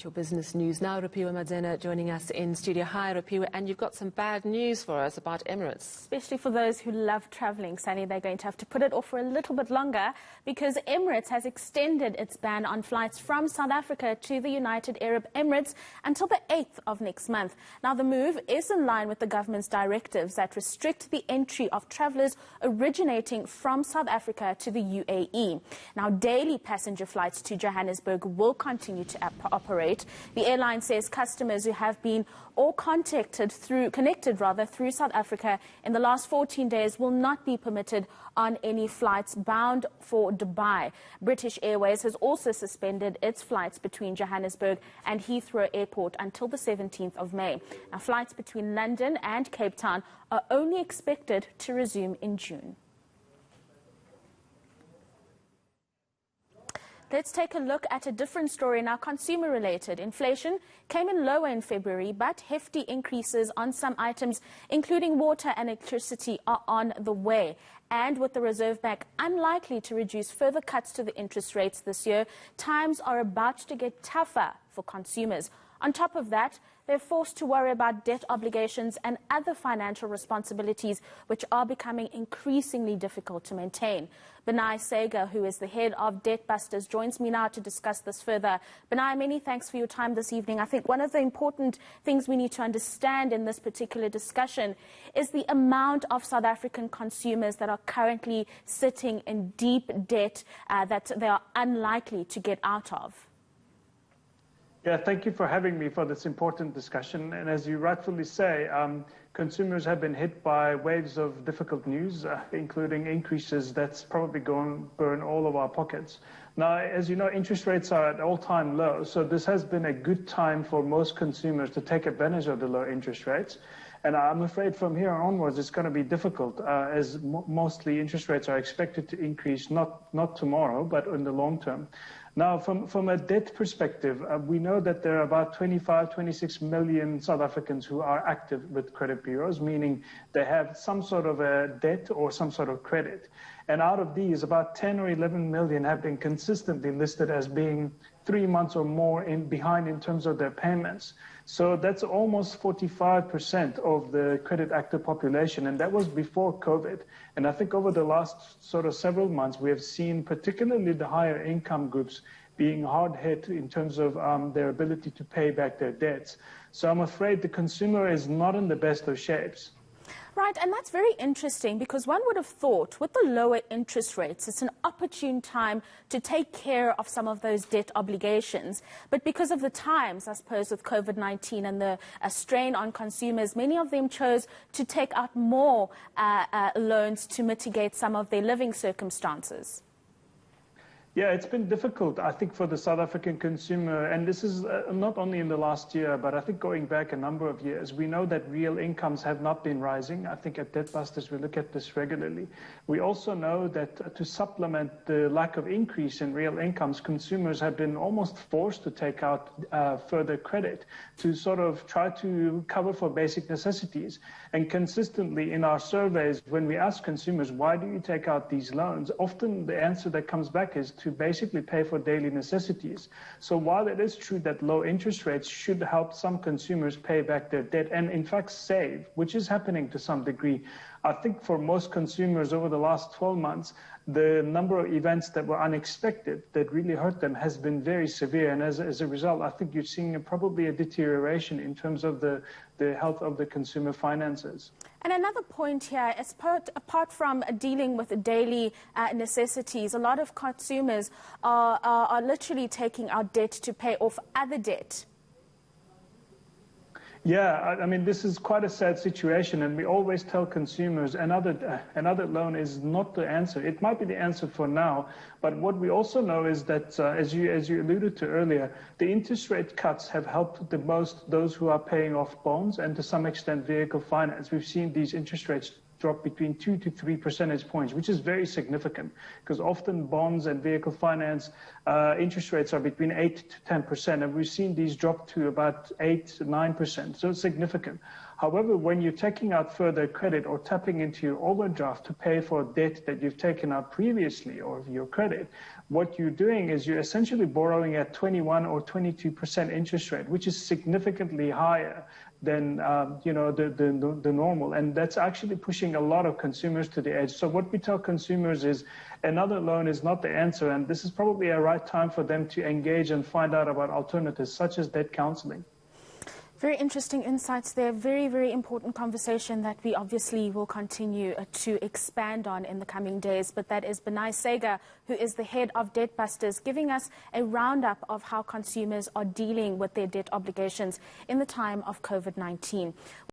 your business news now. Rofhiwa Madzena joining us in studio. Hi, Rofhiwa, and you've got some bad news for us about Emirates. Especially for those who love travelling, Sally, they're going to have to put it off for a little bit longer because Emirates has extended its ban on flights from South Africa to the United Arab Emirates until the 8th of next month. Now, the move is in line with the government's directives that restrict the entry of travellers originating from South Africa to the UAE. Now, daily passenger flights to Johannesburg will continue to operate. The airline says customers who have been or connected through South Africa in the last 14 days will not be permitted on any flights bound for Dubai. British Airways has also suspended its flights between Johannesburg and Heathrow Airport until the 17th of May. Now, flights between London and Cape Town are only expected to resume in June. Let's take a look at a different story now, consumer-related. Inflation came in lower in February, but hefty increases on some items, including water and electricity, are on the way. And with the Reserve Bank unlikely to reduce further cuts to the interest rates this year, times are about to get tougher for consumers. On top of that, they're forced to worry about debt obligations and other financial responsibilities, which are becoming increasingly difficult to maintain. Benay Sager, who is the head of DebtBusters, joins me now to discuss this further. Benay, many thanks for your time this evening. I think one of the important things we need to understand in this particular discussion is the amount of South African consumers that are currently sitting in deep debt that they are unlikely to get out of. Yeah, thank you for having me for this important discussion. And as you rightfully say, consumers have been hit by waves of difficult news, including increases that's probably going to burn all of our pockets. Now, as you know, interest rates are at all-time low, so this has been a good time for most consumers to take advantage of the low interest rates. And I'm afraid from here onwards, it's going to be difficult, as mostly interest rates are expected to increase, not tomorrow, but in the long term. Now, from a debt perspective, we know that there are about 26 million South Africans who are active with credit bureaus, meaning they have some sort of a debt or some sort of credit. And out of these, about 10 or 11 million have been consistently listed as being 3 months or more behind in terms of their payments. So that's almost 45% of the credit active population, and that was before COVID. And I think over the last sort of several months, we have seen particularly the higher income groups being hard hit in terms of their ability to pay back their debts. So I'm afraid the consumer is not in the best of shapes. Right, and that's very interesting because one would have thought with the lower interest rates, it's an opportune time to take care of some of those debt obligations. But because of the times, I suppose, with COVID-19 and the strain on consumers, many of them chose to take out more loans to mitigate some of their living circumstances. Yeah, it's been difficult, I think, for the South African consumer. And this is not only in the last year, but I think going back a number of years. We know that real incomes have not been rising. I think at DebtBusters, we look at this regularly. We also know that to supplement the lack of increase in real incomes, consumers have been almost forced to take out further credit to sort of try to cover for basic necessities. And consistently in our surveys, when we ask consumers, why do you take out these loans? Often the answer that comes back is to basically pay for daily necessities. So while it is true that low interest rates should help some consumers pay back their debt and in fact save, which is happening to some degree, I think for most consumers over the last 12 months, the number of events that were unexpected that really hurt them has been very severe. And as a result, I think you're seeing probably a deterioration in terms of the health of the consumer finances. And another point here, apart from dealing with daily necessities, a lot of consumers are literally taking out debt to pay off other debt. Yeah, I mean, this is quite a sad situation, and we always tell consumers another loan is not the answer. It might be the answer for now, but what we also know is that, as you alluded to earlier, the interest rate cuts have helped the most those who are paying off bonds and to some extent vehicle finance. We've seen these interest rates drop between 2 to 3 percentage points, which is very significant because often bonds and vehicle finance interest rates are between 8 to 10%, and we've seen these drop to about 8 to 9%, so it's significant. However, when you're taking out further credit or tapping into your overdraft to pay for debt that you've taken out previously or your credit, what you're doing is you're essentially borrowing at 21 or 22% interest rate, which is significantly higher than the normal, and that's actually pushing a lot of consumers to the edge. So what we tell consumers is another loan is not the answer, and this is probably a right time for them to engage and find out about alternatives such as debt counseling. Very interesting insights there. Very, very important conversation that we obviously will continue to expand on in the coming days. But that is Benay Sager, who is the head of DebtBusters, giving us a roundup of how consumers are dealing with their debt obligations in the time of COVID-19.